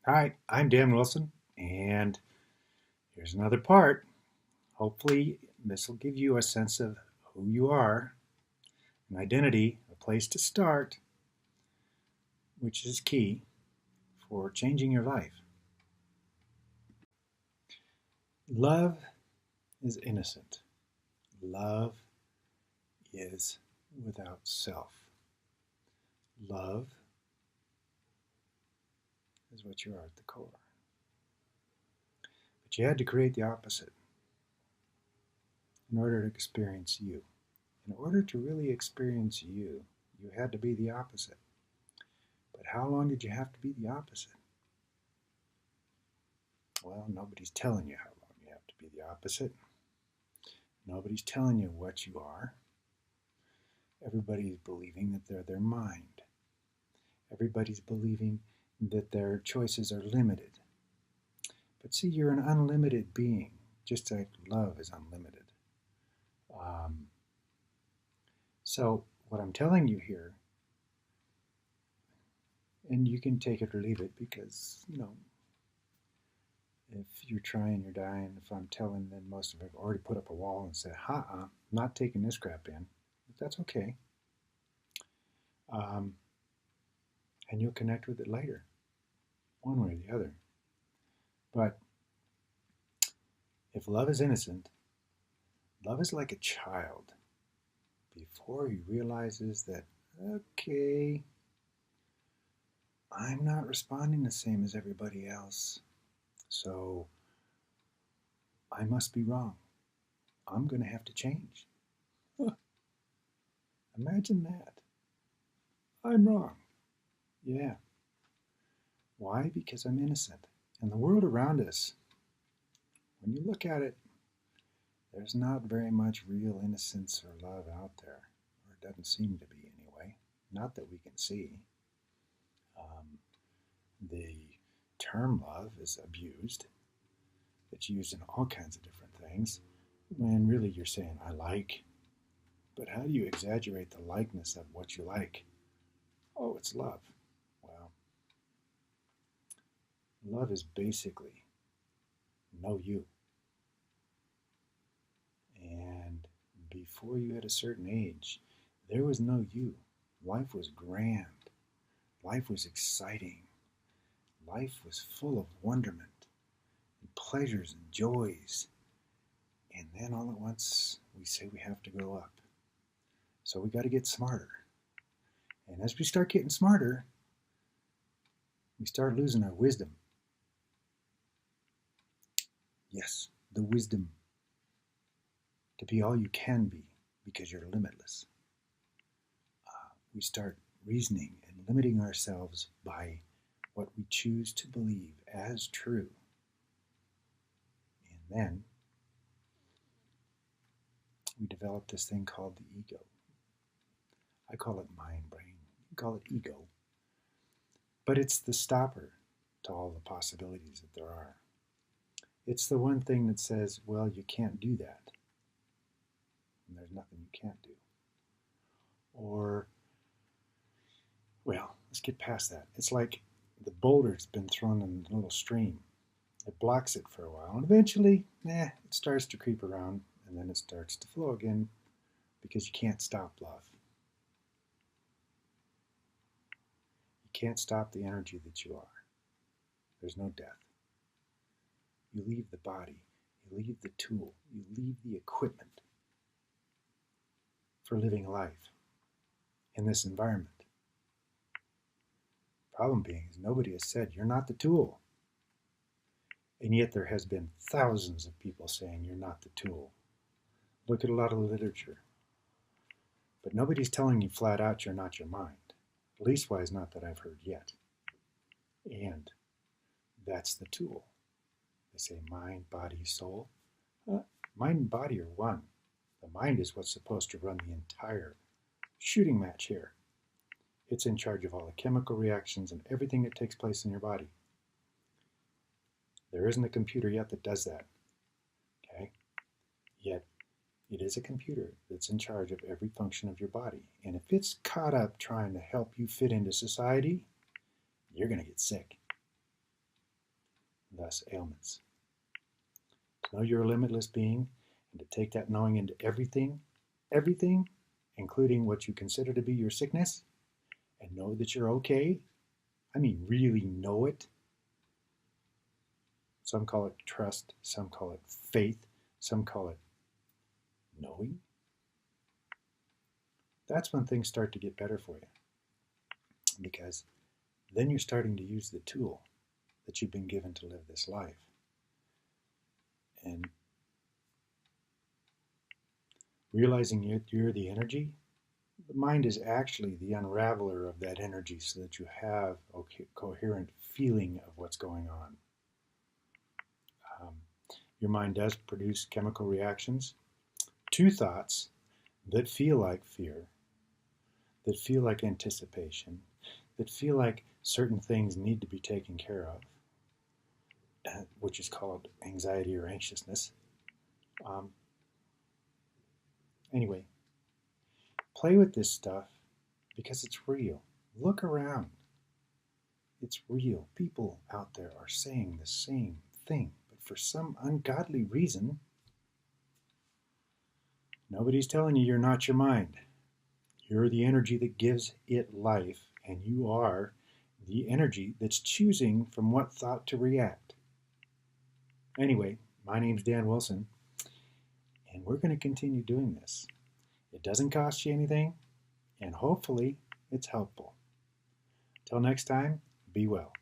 Hi, I'm Dan Wilson, and here's another part. Hopefully, this will give you a sense of who you are, an identity, a place to start, which is key for changing your life. Love is innocent. Love is without self. Love is what you are at the core. But you had to create the opposite in order to experience you. In order to really experience you, you had to be the opposite. But how long did you have to be the opposite? Well, nobody's telling you how long you have to be the opposite. Nobody's telling you what you are. Everybody's believing that they're their mind. Everybody's believing that their choices are limited. But see, you're an unlimited being, just like love is unlimited. Um, so, what I'm telling you here, and you can take it or leave it because, if you're trying, you're dying. If I'm telling, then most of it have already put up a wall and said, not taking this crap in. But that's okay. Um, and you'll connect with it later, one way or the other. But if love is innocent, love is like a child before he realizes that, okay, I'm not responding the same as everybody else, so I must be wrong. I'm going to have to change. Huh, imagine that. I'm wrong. Yeah. Why? Because I'm innocent. And the world around us, when you look at it, there's not very much real innocence or love out there, or it doesn't seem to be anyway. Not that we can see. Um, the term love is abused. It's used in all kinds of different things. When really you're saying, I like. But how do you exaggerate the likeness of what you like? Oh, it's love. Well, love is basically know you. And before you hit a certain age, there was no you. Life was grand. Life was exciting. Life was full of wonderment and pleasures and joys. And then all at once, we say we have to grow up. So we got to get smarter. And as we start getting smarter, we start losing our wisdom. Yes, the wisdom to be all you can be because you're limitless. We start reasoning and limiting ourselves by what we choose to believe as true. And then we develop this thing called the ego. I call it mind brain. You call it ego. But it's the stopper to all the possibilities that there are. It's the one thing that says, well, you can't do that. And there's nothing you can't do. Or, well, let's get past that. It's like the boulder's been thrown in a little stream. It blocks it for a while, and eventually, it starts to creep around, and then it starts to flow again because you can't stop love. You can't stop the energy that you are. There's no death. You leave the body, you leave the tool, you leave the equipment for living a life in this environment. Problem being is nobody has said you're not the tool. And yet there has been thousands of people saying you're not the tool. Look at a lot of literature. But nobody's telling you flat out you're not your mind. Leastwise, not that I've heard yet. And that's the tool. They say mind, body, soul. Mind and body are one. The mind is what's supposed to run the entire shooting match here. It's in charge of all the chemical reactions and everything that takes place in your body. There isn't a computer yet that does that. Okay? Yet it is a computer that's in charge of every function of your body. And if it's caught up trying to help you fit into society, you're going to get sick. thus ailments. To know you're a limitless being and to take that knowing into everything, including what you consider to be your sickness, and know that you're okay. I mean, really know it. Some call it trust, some call it faith, some call it knowing. That's when things start to get better for you, because then you're starting to use the tool that you've been given to live this life. And realizing you're the energy, the mind is actually the unraveler of that energy so that you have a coherent feeling of what's going on. Your mind does produce chemical reactions to thoughts that feel like fear, that feel like anticipation, that feel like certain things need to be taken care of, which is called anxiety or anxiousness. Anyway, play with this stuff because it's real. Look around. It's real. People out there are saying the same thing, but for some ungodly reason, nobody's telling you you're not your mind. You're the energy that gives it life, and you are the energy that's choosing from what thought to react. Anyway, my name's Dan Wilson, and we're going to continue doing this. It doesn't cost you anything, and hopefully it's helpful. Till next time, be well.